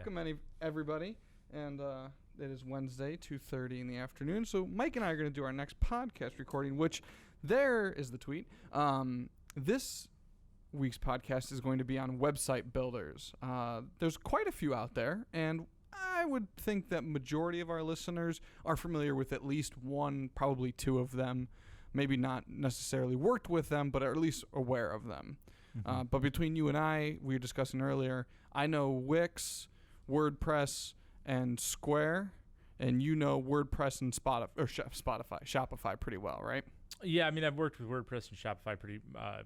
welcome everybody. And it is Wednesday, 2:30 in the afternoon. So Mike and I are going to do our next podcast recording, which there is the tweet. This week's podcast is going to be on website builders. There's quite a few out there, and I would think that majority of our listeners are familiar with at least one, probably two of them. Maybe not necessarily worked with them, but are at least aware of them. But between you and I, we were discussing earlier, I know Wix, WordPress, and Square, and you know WordPress and Shopify pretty well, right? Yeah, I mean, I've worked with WordPress and Shopify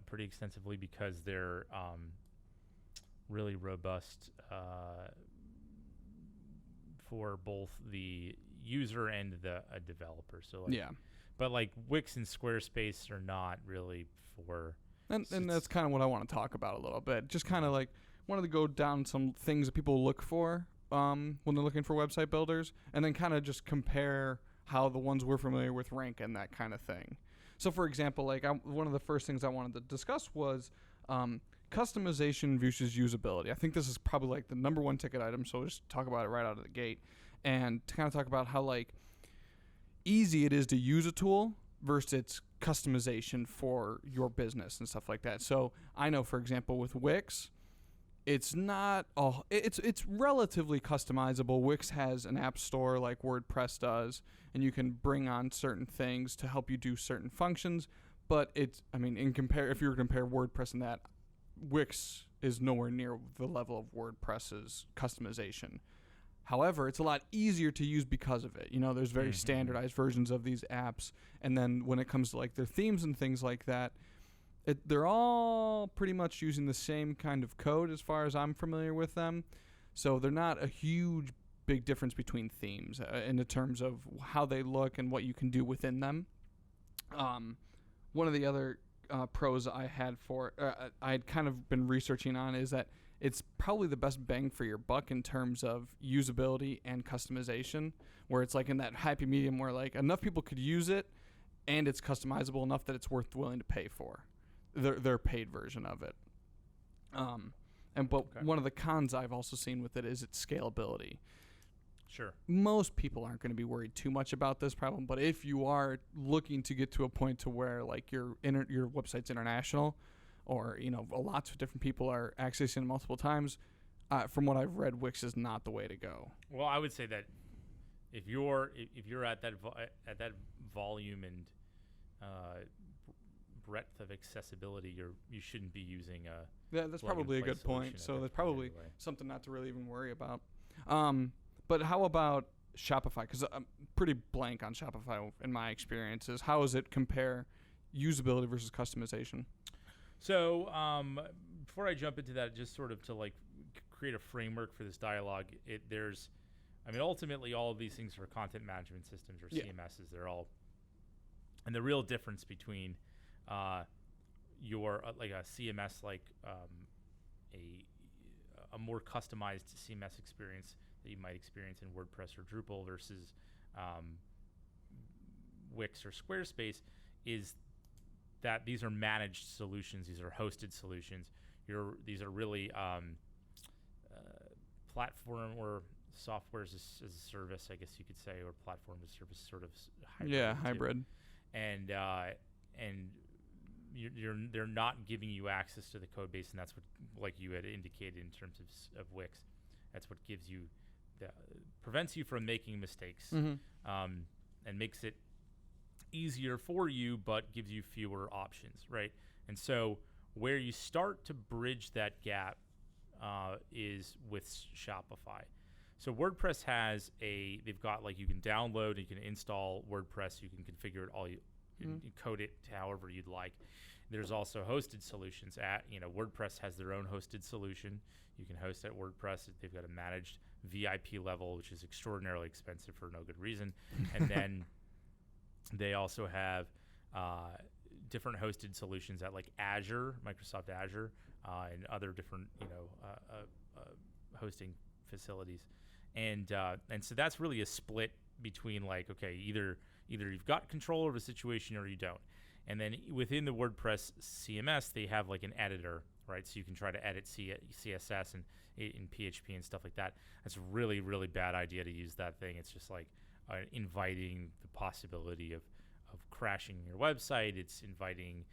pretty extensively because they're really robust for both the user and the developer. So yeah. But like Wix and Squarespace are not really for... And that's kind of what I want to talk about a little bit. Just kind of like wanted to go down some things that people look for when they're looking for website builders, and then kind of just compare how the ones we're familiar with rank and that kind of thing. So for example, like one of the first things I wanted to discuss was customization versus usability. I think this is probably like the number one ticket item, so we'll just talk about it right out of the gate and to kind of talk about how like easy it is to use a tool versus its customization for your business and stuff like that. So I know, for example, with Wix, it's not it's relatively customizable. Wix has an app store like WordPress does, and you can bring on certain things to help you do certain functions. But if you were to compare WordPress and that, Wix is nowhere near the level of WordPress's customization. However, it's a lot easier to use because of it. You know, there's very standardized versions of these apps. And then when it comes to like their themes and things like that, they're all pretty much using the same kind of code as far as I'm familiar with them. So they're not a huge, big difference between themes in the terms of how they look and what you can do within them. One of the other pros I had I had kind of been researching on is that it's probably the best bang for your buck in terms of usability and customization, where it's like in that happy medium where like enough people could use it and it's customizable enough that it's worth willing to pay for their paid version of it. One of the cons I've also seen with it is its scalability. Sure. Most people aren't going to be worried too much about this problem, but if you are looking to get to a point to where like your website's international, or you know lots of different people are accessing it multiple times, from what I've read, Wix is not the way to go. Well, I would say that if you're at that volume and breadth of accessibility, you shouldn't be using a that's probably a good point. So that's probably something not to really even worry about. But how about Shopify? Because I'm pretty blank on Shopify in my experiences. How does it compare usability versus customization? So before I jump into that, just sort of to like create a framework for this dialogue, ultimately all of these things are content management systems or CMSs. They're all, and the real difference between your like a CMS, like a more customized CMS experience that you might experience in WordPress or Drupal versus Wix or Squarespace is that these are managed solutions. These are hosted solutions. These are really platform or software as a service, I guess you could say, or platform as a service, sort of hybrid. Yeah, hybrid. And they're not giving you access to the code base, and that's what, like you had indicated in terms of Wix, that's what gives you prevents you from making mistakes, and makes it easier for you, but gives you fewer options, right? And so where you start to bridge that gap is with Shopify. So WordPress has they've got like you can download, you can install WordPress, you can configure it all, you code it however you'd like. There's also hosted solutions. WordPress has their own hosted solution. You can host at WordPress. They've got a managed VIP level, which is extraordinarily expensive for no good reason. And then they also have different hosted solutions at like Azure, Microsoft Azure, and other different hosting facilities. And so that's really a split between like, okay, either you've got control over the situation or you don't. And then within the WordPress CMS, they have like an editor right? So you can try to edit CSS and in PHP and stuff like that. That's a really, really bad idea to use that thing. It's just like inviting the possibility of crashing your website. It's inviting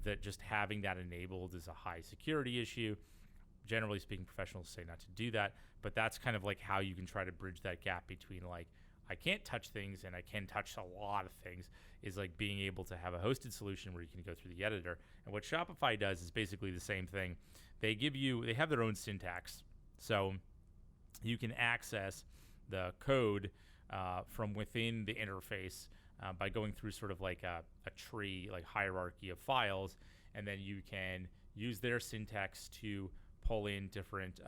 that just having that enabled is a high security issue. Generally speaking, professionals say not to do that, but that's kind of like how you can try to bridge that gap between like, I can't touch things and I can touch a lot of things, is like being able to have a hosted solution where you can go through the editor. And what Shopify does is basically the same thing. They have their own syntax. So you can access the code from within the interface by going through sort of like a tree, like hierarchy of files. And then you can use their syntax to pull in different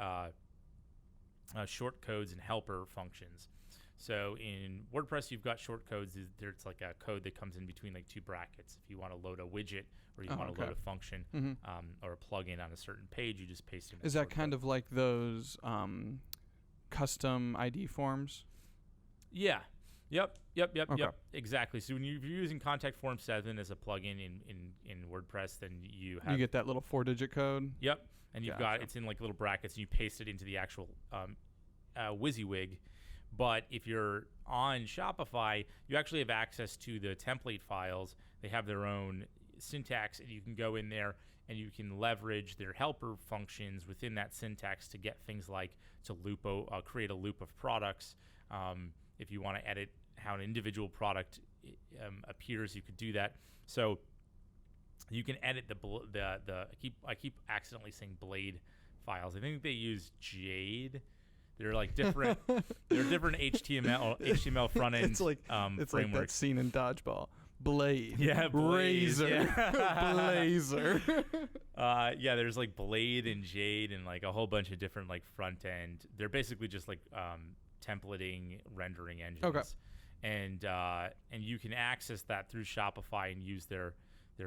short codes and helper functions. So in WordPress, you've got short codes. There's like a code that comes in between like two brackets. If you want to load a widget or you want to load a function or a plugin on a certain page, you just paste in. Is that kind of like those custom ID forms? Yeah. Yep. Exactly. So when you're using Contact Form 7 as a plugin in WordPress, then you get that little 4-digit code. Yep. And you've got it's in like little brackets, and you paste it into the actual WYSIWYG. But if you're on Shopify, you actually have access to the template files. They have their own syntax, and you can go in there and you can leverage their helper functions within that syntax to get things like to create a loop of products. If you want to edit how an individual product appears, you could do that. So you can edit I keep accidentally saying Blade files. I think they use Jade. They're like different. They're different HTML front end. It's like like that scene in Dodgeball. Blade. Yeah, Razor. Yeah. Blazer. There's like Blade and Jade and like a whole bunch of different like front end. They're basically just like templating rendering engines. Okay. And you can access that through Shopify and use their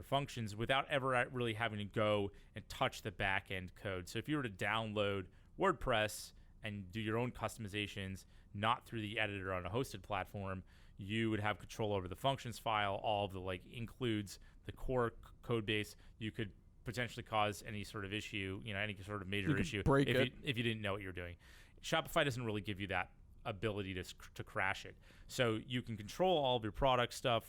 functions without ever really having to go and touch the back end code. So if you were to download WordPress and do your own customizations, not through the editor on a hosted platform, you would have control over the functions file. All of the includes the core code base. You could potentially cause any sort of issue, any sort of major issue if you didn't know what you're doing. Shopify doesn't really give you that ability to crash it. So you can control all of your product stuff.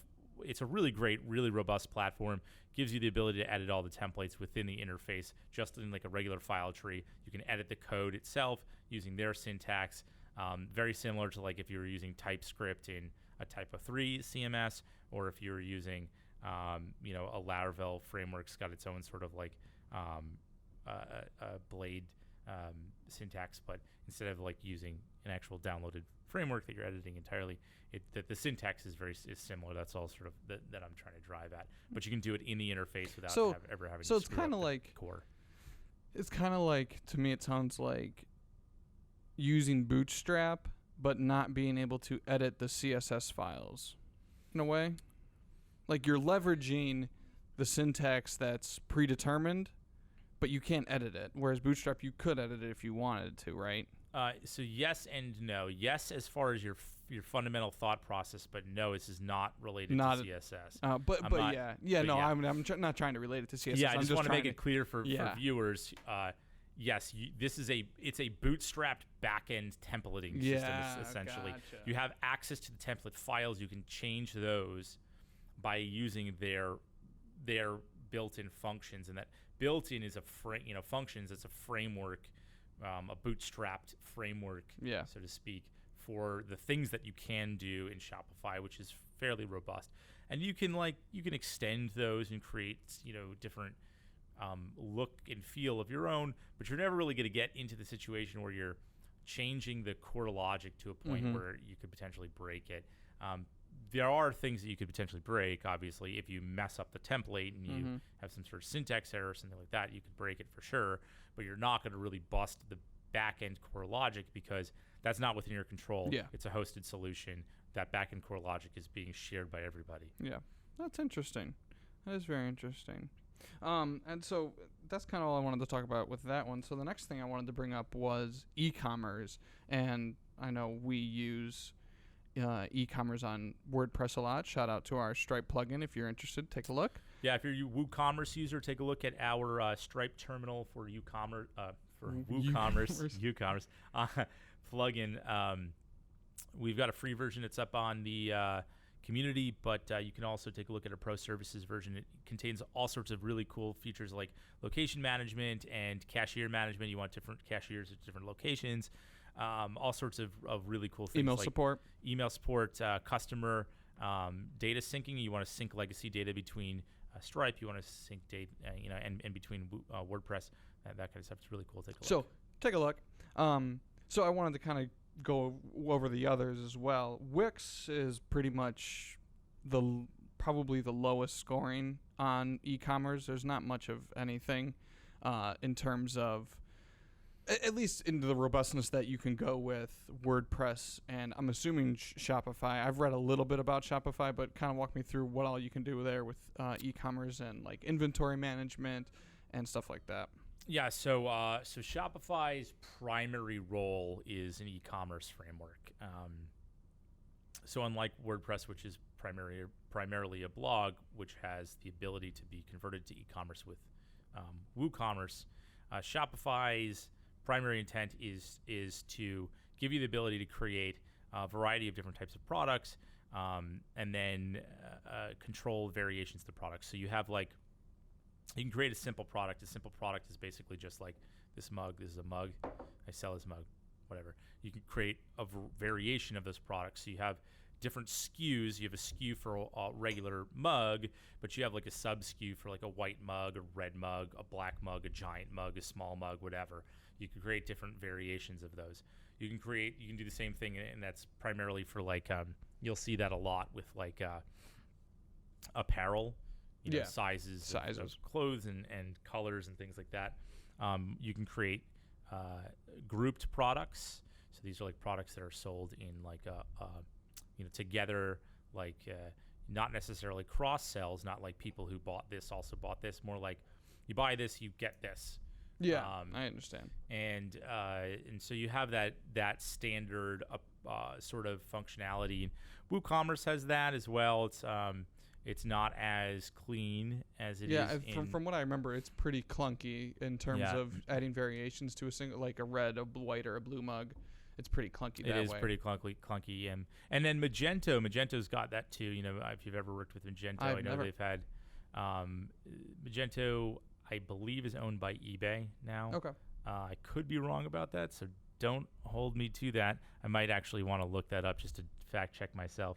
It's a really great, really robust platform. Gives you the ability to edit all the templates within the interface, just in like a regular file tree. You can edit the code itself using their syntax. Very similar to like if you were using TypeScript in a Typo 3 CMS, or if you were using, a Laravel framework. It's got its own sort of like a Blade syntax, but instead of like using an actual downloaded framework that you're editing entirely, the syntax is similar. That's all sort of that I'm trying to drive at. But you can do it in the interface without ever having to screw up the core. So it's kind of like core. It's kind of like, to me, it sounds like using Bootstrap, but not being able to edit the CSS files in a way. Like you're leveraging the syntax that's predetermined, but you can't edit it. Whereas Bootstrap, you could edit it if you wanted to, right? So yes and no. Yes, as far as your fundamental thought process, but no, this is not related to CSS. I'm not trying to relate it to CSS. Yeah, I just want to make it clear for viewers. Yes, it's a bootstrapped backend templating system essentially. Gotcha. You have access to the template files. You can change those by using their built-in functions, and that built-in is functions. It's a framework. A bootstrapped framework, so to speak, for the things that you can do in Shopify, which is fairly robust. And you can extend those and create different look and feel of your own, but you're never really going to get into the situation where you're changing the core logic to a point where you could potentially break it. There are things that you could potentially break, obviously. If you mess up the template and you have some sort of syntax error or something like that, you could break it for sure, but you're not going to really bust the back-end core logic because that's not within your control. Yeah. It's a hosted solution. That back-end core logic is being shared by everybody. Yeah, that's interesting. That is very interesting. And so that's kind of all I wanted to talk about with that one. So the next thing I wanted to bring up was e-commerce, and I know we use e-commerce on WordPress a lot. Shout out to our Stripe plugin. If you're interested, take a look. Yeah, if you're a WooCommerce user, take a look at our Stripe terminal for WooCommerce WooCommerce plugin. We've got a free version that's up on the community, but you can also take a look at a pro services version. It contains all sorts of really cool features like location management and cashier management. You want different cashiers at different locations. All sorts of really cool things. Email support, customer data syncing. You want to sync legacy data between Stripe. You want to sync data, and between WordPress. That kind of stuff. It's really cool. Take a look. So take a look. So I wanted to kind of go over the others as well. Wix is pretty much probably the lowest scoring on e-commerce. There's not much of anything in terms of, at least into the robustness that you can go with WordPress, and I'm assuming Shopify. I've read a little bit about Shopify, but kind of walk me through what all you can do there with e-commerce and like inventory management and stuff like that. Yeah, so Shopify's primary role is an e-commerce framework. So unlike WordPress, which is primarily a blog, which has the ability to be converted to e-commerce with WooCommerce, Shopify's primary intent is to give you the ability to create a variety of different types of products, and then control variations of the products. So you have you can create a simple product. A simple product is basically just like this mug. This is a mug. I sell this mug, whatever. You can create a variation of those products. So you have different SKUs. You have a SKU for a regular mug, but you have like a sub SKU for like a white mug, a red mug, a black mug, a giant mug, a small mug, whatever. You can create different variations of those. You can do the same thing, and that's primarily for you'll see that a lot with apparel. Sizes of clothes and colors and things like that. You can create grouped products. So these are like products that are sold in together, not necessarily cross sells, not like people who bought this also bought this. More like you buy this, you get this. Yeah, I understand. And so you have that standard sort of functionality. WooCommerce has that as well. It's not as clean as it is. Yeah, from what I remember, it's pretty clunky in terms of adding variations to a single, like a red, a white, or a blue mug. It's pretty clunky that way. It is pretty clunky. And then Magento's got that too. If you've ever worked with Magento, I know they've had Magento, I believe, is owned by eBay now. Okay. I could be wrong about that, so don't hold me to that. I might actually want to look that up just to fact check myself.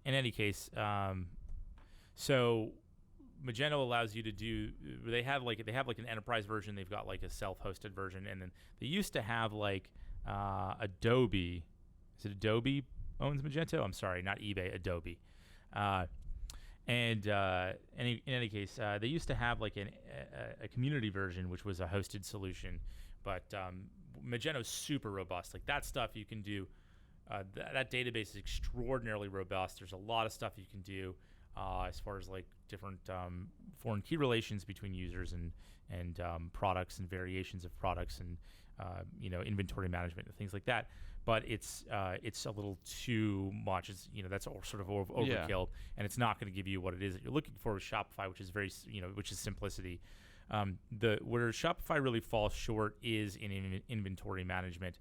In any case, so Magento allows you to do. They have an enterprise version. They've got like a self-hosted version, and then they used to have Adobe. Is it Adobe owns Magento? I'm sorry, not eBay. Adobe. In any case, they used to have a community version, which was a hosted solution, but Magento's super robust. Like that stuff you can do. That database is extraordinarily robust. There's a lot of stuff you can do as far as different foreign key relations between users and products and variations of products and inventory management and things like that. But it's a little too much. It's that's sort of overkill, and it's not going to give you what it is that you're looking for with Shopify, which is which is simplicity. Where Shopify really falls short is in inventory management.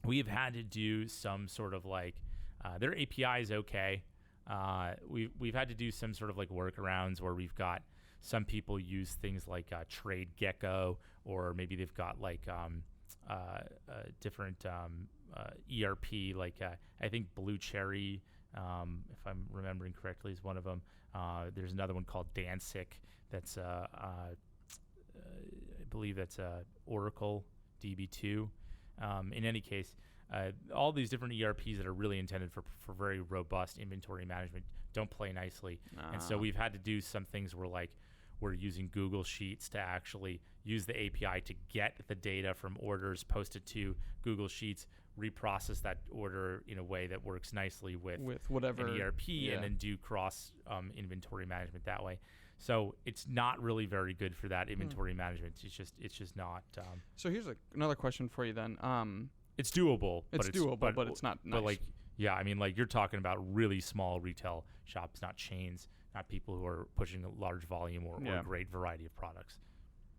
We've had to do some sort of their API is okay. We've had to do some sort of workarounds where we've got some people use things like Trade Gecko, or maybe they've got different ERP, I think Blue Cherry, if I'm remembering correctly, is one of them. There's another one called Dansic that's I believe that's Oracle DB2. In any case, all these different ERPs that are really intended for very robust inventory management don't play nicely. And so we've had to do some things where we're using Google Sheets to actually use the API to get the data from orders, post it to Google Sheets, reprocess that order in a way that works nicely with whatever an ERP, and then do cross inventory management that way. So it's not really very good for that inventory management. It's just not. So here's another question for you then. It's doable. But it's not nice. But Yeah, I mean, like you're talking about really small retail shops, not chains, not people who are pushing a large volume or a great variety of products.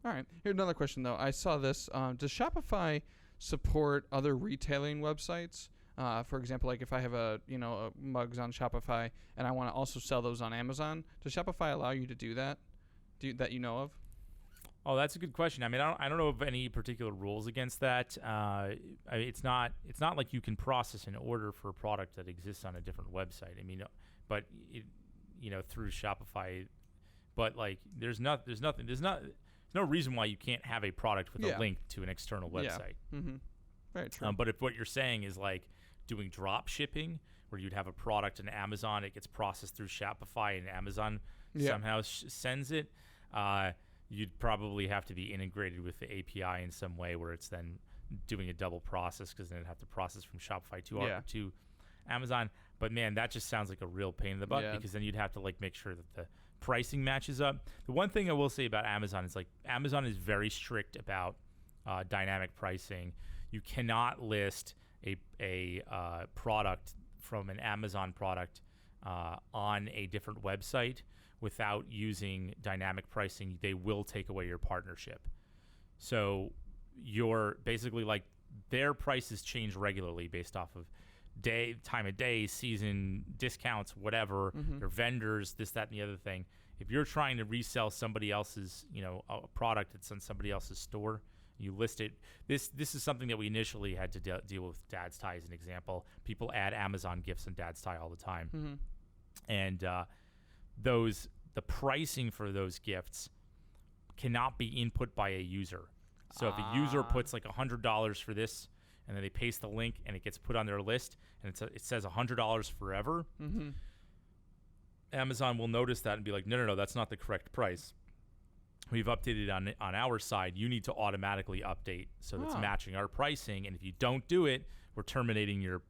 All right. Here's another question, though. I saw this. Does Shopify support other retailing websites? For example, like if I have a mugs on Shopify and I want to also sell those on Amazon, does Shopify allow you to do that? That you know of? Oh, that's a good question. I mean, I don't know of any particular rules against that. It's not like you can process an order for a product that exists on a different website. I mean, but through Shopify, but like there's no reason why you can't have a product with a link to an external website. Yeah. Mm-hmm. Very true. But if what you're saying is like doing drop shipping, where you'd have a product in Amazon, it gets processed through Shopify, and Amazon somehow sends it. You'd probably have to be integrated with the API in some way where it's then doing a double process, because then it'd have to process from Shopify to Amazon. But man, that just sounds like a real pain in the butt, because then you'd have to like make sure that the pricing matches up. The one thing I will say about Amazon is like Amazon is very strict about dynamic pricing. You cannot list a product from an Amazon product on a different website without using dynamic pricing. They will take away your partnership. So you're basically like their prices change regularly based off of time of day, season, discounts, whatever, their vendors, this, that, and the other thing. If you're trying to resell somebody else's, a product that's on somebody else's store, you list it. This is something that we initially had to deal with Dad's Tie as an example. People add Amazon gifts on Dad's Tie all the time. And the pricing for those gifts cannot be input by a user. So if a user puts like $100 for this, and then they paste the link and it gets put on their list, and it says $100 forever, Amazon will notice that and be like, no, that's not the correct price. We've updated on our side. You need to automatically update so that's matching our pricing. And if you don't do it, we're terminating your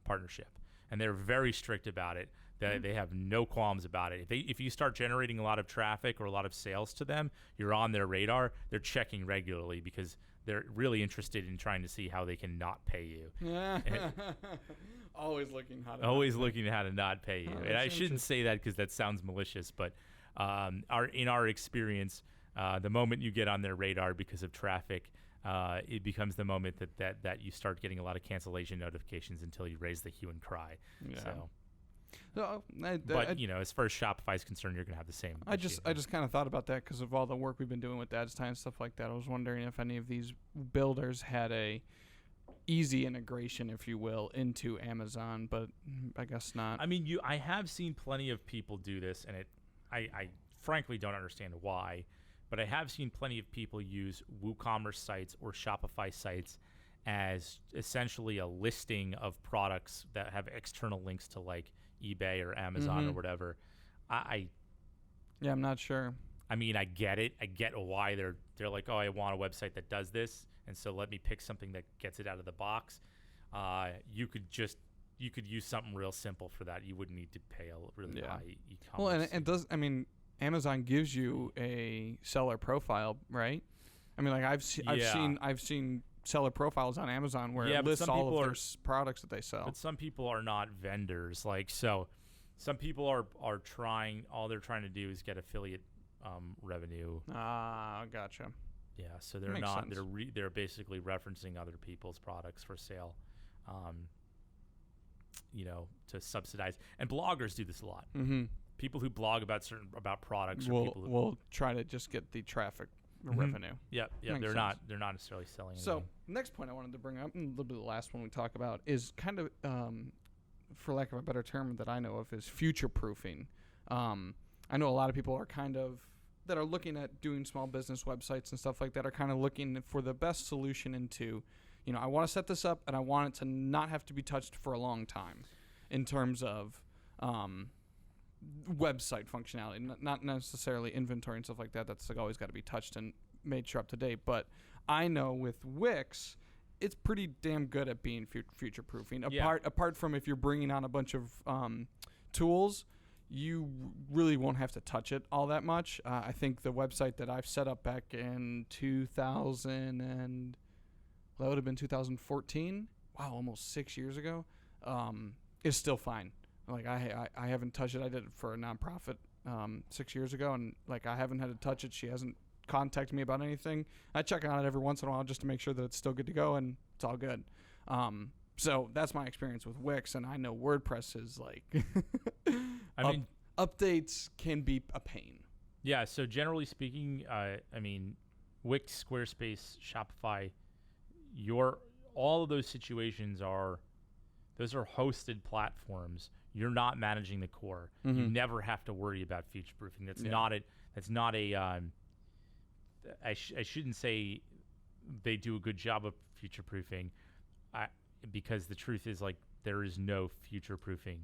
partnership. And they're very strict about it. They have no qualms about it. If you start generating a lot of traffic or a lot of sales to them, you're on their radar. They're checking regularly because they're really interested in trying to see how they can not pay you. Always looking how to not pay you. And I shouldn't say that because that sounds malicious, but in our experience, the moment you get on their radar because of traffic, it becomes the moment that you start getting a lot of cancellation notifications until you raise the hue and cry. Yeah. So. But as far as Shopify is concerned, you're gonna have the same. I just kind of thought about that because of all the work we've been doing with Dad's Tie and stuff like that. I was wondering if any of these builders had a easy integration, if you will, into Amazon, but I guess not. I mean, I have seen plenty of people do this, and I frankly don't understand why, but I have seen plenty of people use WooCommerce sites or Shopify sites as essentially a listing of products that have external links to like eBay or Amazon or whatever. I'm not sure. I mean, I get it. I get why they're like, oh, I want a website that does this, and so let me pick something that gets it out of the box. You could use something real simple for that. You wouldn't need to pay a really high e-commerce. Well, and Amazon gives you a seller profile, right? I mean, like I've seen seller profiles on Amazon where it lists all of their products that they sell. But some people are not vendors. Like, so some people are trying, all they're trying to do is get affiliate revenue. Gotcha. Yeah, so they're not, they're basically referencing other people's products for sale, to subsidize. And bloggers do this a lot. People who blog about products will try to just get the traffic revenue. Yeah. They're not necessarily selling anything. So next point I wanted to bring up, and a little bit of the last one we talk about, is kind of, for lack of a better term that I know of, is future proofing. I know a lot of people are that are looking at doing small business websites and stuff like that, are kind of looking for the best solution into, I want to set this up and I want it to not have to be touched for a long time in terms of website functionality, not necessarily inventory and stuff like that. That's like always got to be touched and made sure up to date. But I know with Wix, it's pretty damn good at being future proofing. Apart from if you're bringing on a bunch of tools, you really won't have to touch it all that much. I think the website that I've set up back in 2014. Wow, almost 6 years ago. is still fine. Like I haven't touched it. I did it for a nonprofit 6 years ago, and like I haven't had to touch it. She hasn't contacted me about anything. I check on it every once in a while just to make sure that it's still good to go, and it's all good. So that's my experience with Wix, and I know WordPress is like I mean, updates can be a pain. Yeah, so generally speaking, I mean, Wix, Squarespace, Shopify, all of those situations those are hosted platforms. You're not managing the core. Mm-hmm. You never have to worry about future proofing. That's not a. I shouldn't say they do a good job of future proofing, because the truth is, like, there is no future proofing.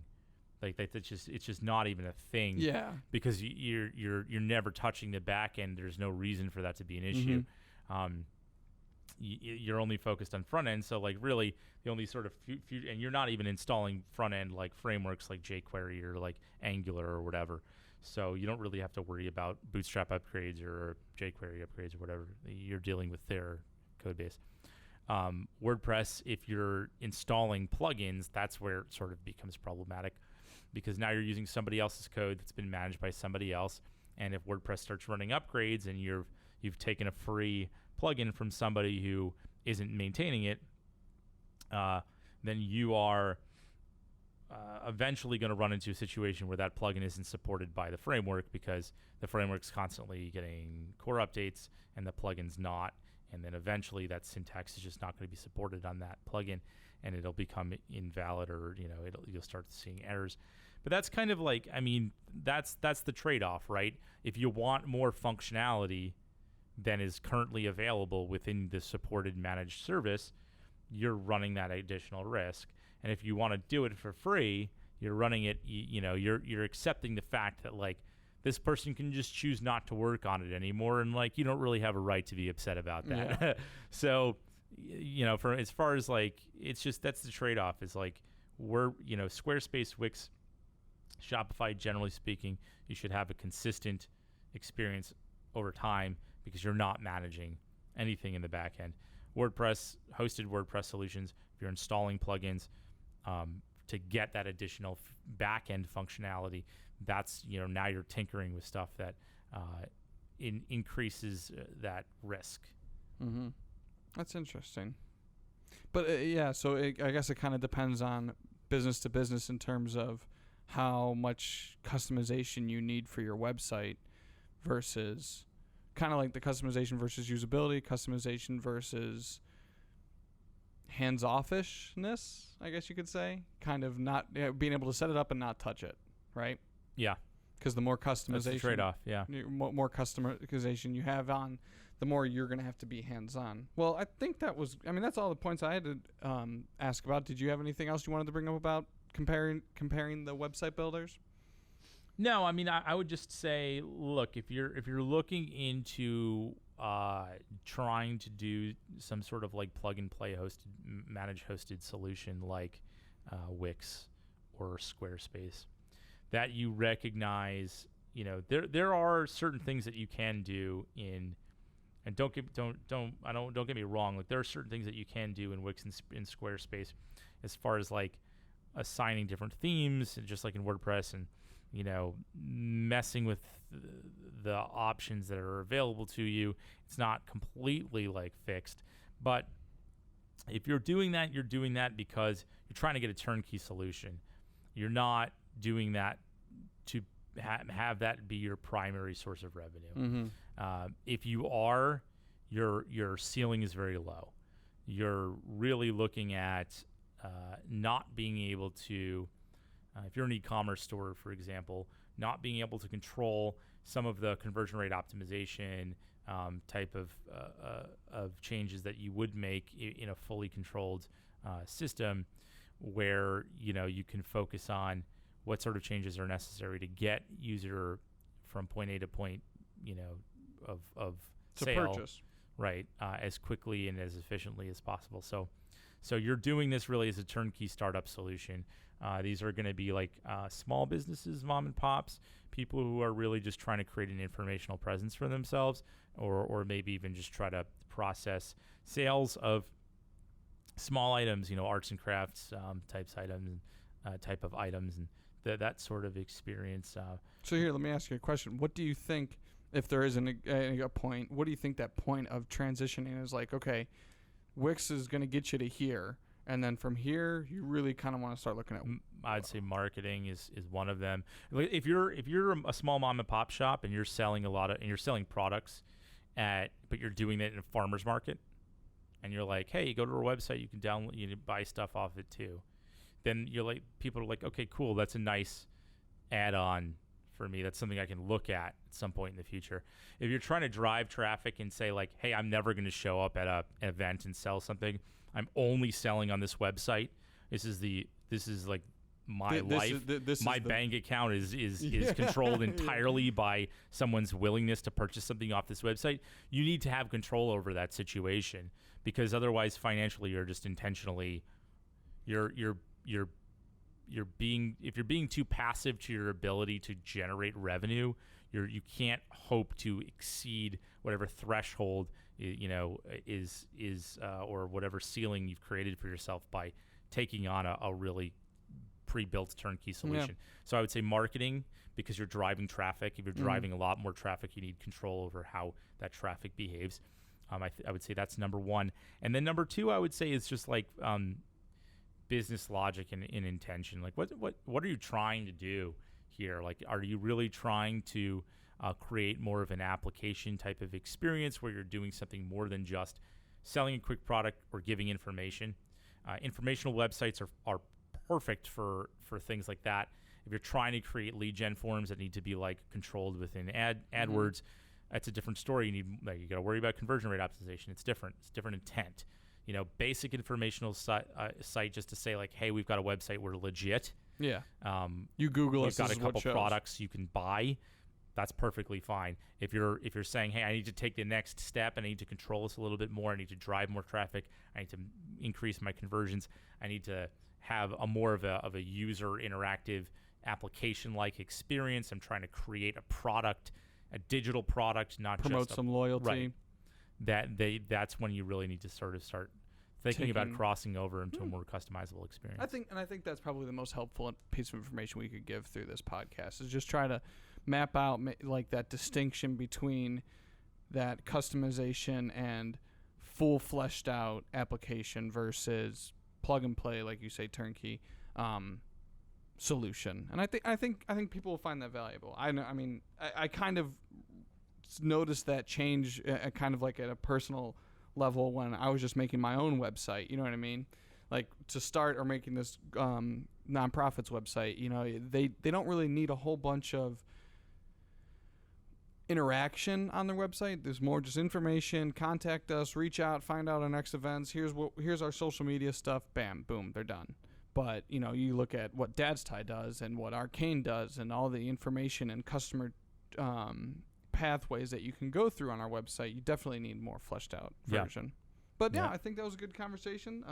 Like it's just not even a thing. Yeah. Because you're never touching the back end. There's no reason for that to be an issue. Mm-hmm. You're only focused on front end. So like really the only sort of and you're not even installing front end like frameworks like jQuery or like Angular or whatever. So you don't really have to worry about Bootstrap upgrades or jQuery upgrades or whatever. You're dealing with their code base. WordPress, if you're installing plugins, that's where it sort of becomes problematic, because now you're using somebody else's code that's been managed by somebody else. And if WordPress starts running upgrades and you've taken a free plugin from somebody who isn't maintaining it, then you are eventually going to run into a situation where that plugin isn't supported by the framework, because the framework's constantly getting core updates and the plugin's not. And then eventually that syntax is just not going to be supported on that plugin, and it'll become invalid, or you'll start seeing errors. But that's kind of like, I mean, that's the trade-off, right? If you want more functionality than is currently available within the supported managed service, you're running that additional risk. And if you want to do it for free, you're running it, you're accepting the fact that, like, this person can just choose not to work on it anymore, and like you don't really have a right to be upset about that. Yeah. So, for as far as like, it's just, that's the trade-off. Is like, Squarespace, Wix, Shopify, generally speaking, you should have a consistent experience over time, because you're not managing anything in the back end. WordPress, hosted WordPress solutions, if you're installing plugins to get that additional back end functionality, that's, now you're tinkering with stuff that increases that risk. Mm-hmm. That's interesting. But so I guess it kind of depends on business to business in terms of how much customization you need for your website, versus kind of like the customization versus usability, customization versus hands-offishness, I guess you could say. Kind of not being able to set it up and not touch it, right? Yeah. Because the more customization, that's the trade-off. Yeah. More customization you have on, the more you're going to have to be hands-on. Well, I think that's all the points I had to ask about. Did you have anything else you wanted to bring up about comparing the website builders? No, I mean, I would just say, look, if you're looking into trying to do some sort of like plug and play managed hosted solution like Wix or Squarespace, that you recognize, there are certain things that you can do and don't get me wrong, like there are certain things that you can do in Wix and in Squarespace, as far as like assigning different themes, just like in WordPress, and messing with the options that are available to you. It's not completely like fixed, but if you're doing that, you're doing that because you're trying to get a turnkey solution. You're not doing that to have that be your primary source of revenue. Mm-hmm. If you are, your ceiling is very low. You're really looking at not being able to, if you're an e-commerce store, for example, not being able to control some of the conversion rate optimization type of changes that you would make in a fully controlled system, where you can focus on what sort of changes are necessary to get user from point A to point of to sale, purchase, right, as quickly and as efficiently as possible. So you're doing this really as a turnkey startup solution. These are going to be like small businesses, mom and pops, people who are really just trying to create an informational presence for themselves, or maybe even just try to process sales of small items, arts and crafts type of items, and that sort of experience. So here, let me ask you a question. What do you think, if there is a point, what do you think that point of transitioning is like? Okay, Wix is going to get you to here, and then from here, you really kind of want to start looking at. I'd say marketing is one of them. If you're a small mom and pop shop and you're selling you're selling products, but you're doing it in a farmer's market, and you're like, hey, you go to our website, you can download, you can buy stuff off it too. Then people are like, okay, cool, that's a nice add-on for me. That's something I can look at some point in the future. If you're trying to drive traffic and say like, hey, I'm never going to show up at an event and sell something. I'm only selling on this website. This is like my life. My bank account is controlled entirely by someone's willingness to purchase something off this website. You need to have control over that situation, because otherwise financially you're just intentionally if you're being too passive to your ability to generate revenue, you can't hope to exceed whatever threshold is or whatever ceiling you've created for yourself by taking on a really pre-built turnkey solution. Yeah. So I would say marketing, because you're driving traffic. If you're driving a lot more traffic, you need control over how that traffic behaves. I would say that's number one. And then number two, I would say, is just like business logic and intention. Like what are you trying to do here? Like, are you really trying to create more of an application type of experience where you're doing something more than just selling a quick product or giving information? Informational websites are perfect for things like that. If you're trying to create lead gen forms that need to be like controlled within AdWords, that's a different story. You got to worry about conversion rate optimization. It's different. It's different intent. Basic informational site just to say like, hey, we've got a website, we're legit. Yeah. You Google us. We've got a couple products you can buy. That's perfectly fine. If you're saying, hey, I need to take the next step, I need to control this a little bit more, I need to drive more traffic, I need to increase my conversions, I need to have more of a user interactive application-like experience. I'm trying to create a product, a digital product, not promote just some loyalty. Right. That's when you really need to sort of start thinking about crossing over into a more customizable experience. I think that's probably the most helpful piece of information we could give through this podcast, is just try to map out like that distinction between that customization and full fleshed out application versus plug and play, like you say, turnkey solution. And I think people will find that valuable. I kind of noticed that change kind of like at a personal level when I was just making my own website. You know what I mean? Like, to start or making this nonprofits website, they don't really need a whole bunch of interaction on their website. There's more just information, contact us, reach out, find out our next events. Here's our social media stuff. Bam, boom, they're done. But you look at what Dad's Tie does and what Arcane does and all the information and customer pathways that you can go through on our website. You definitely need more fleshed out version. Yeah. But I think that was a good conversation.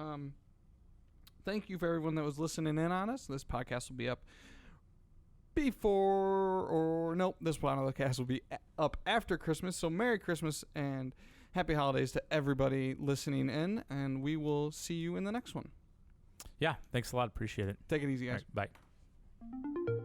Thank you for everyone that was listening in on us. This podcast will be up this podcast will be up after Christmas. So Merry Christmas and Happy Holidays to everybody listening in, and we will see you in the next one. Yeah, thanks a lot. Appreciate it. Take it easy, guys. Right, bye.